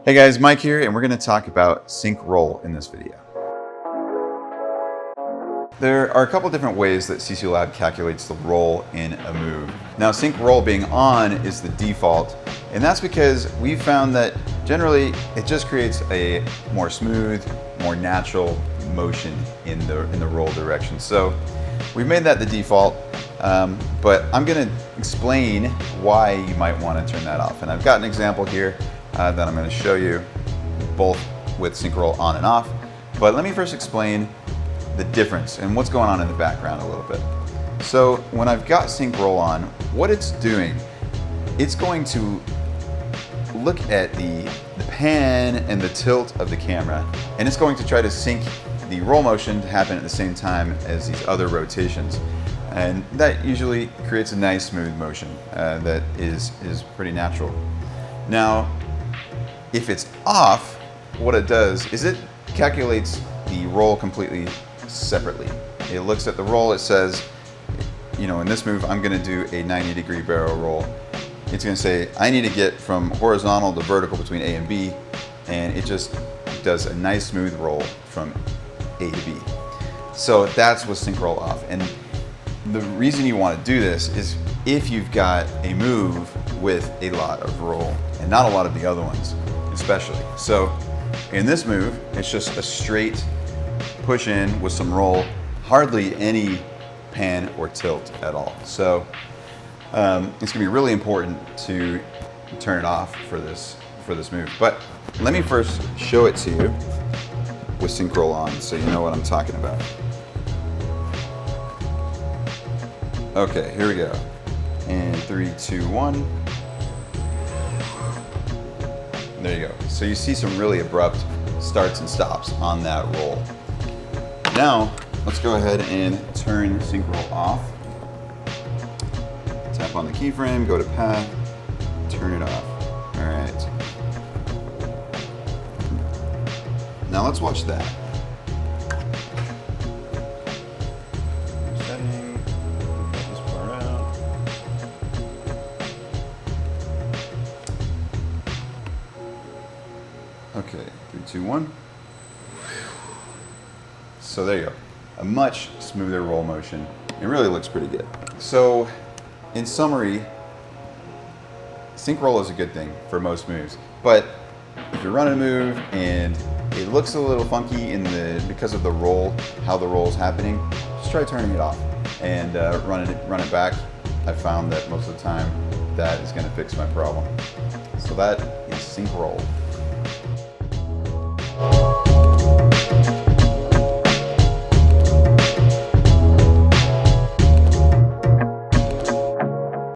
Hey guys, Mike here, and we're going to talk about sync roll in this video. There are a couple different ways that CC Lab calculates the roll in a move. Now, sync roll being on is the default, and that's because we found that generally it just creates a more smooth, more natural motion in the roll direction. So we've made that the default, but I'm going to explain why you might want to turn that off. And I've got an example here that I'm going to show you both with sync roll on and off. But let me first explain the difference and what's going on in the background a little bit. So when I've got sync roll on, what it's doing, it's going to look at the pan and the tilt of the camera, and it's going to try to sync the roll motion to happen at the same time as these other rotations. And that usually creates a nice smooth motion that is pretty natural. Now, if it's off, what it does is it calculates the roll completely separately. It looks at the roll, it says, you know, in this move, I'm gonna do a 90-degree barrel roll. It's gonna say, I need to get from horizontal to vertical between A and B, and it just does a nice smooth roll from A to B. So that's with sync roll off. And the reason you wanna do this is if you've got a move with a lot of roll, and not a lot of the other ones, especially. So in this move, it's just a straight push in with some roll, hardly any pan or tilt at all. So it's gonna be really important to turn it off for this move. But let me first show it to you with sync roll on so you know what I'm talking about. Okay, here we go. And 3, 2, 1. There you go. So you see some really abrupt starts and stops on that roll. Now, let's go ahead and turn sync roll off. Tap on the keyframe, go to path, turn it off. All right. Now let's watch that. Setting, cut this part out. Okay, 3, 2, 1. So there you go. A much smoother roll motion. It really looks pretty good. So in summary, sync roll is a good thing for most moves. But if you're running a move and it looks a little funky because of the roll, how the roll is happening, just try turning it off and run it back. I found that most of the time that is going to fix my problem. So that is sync roll.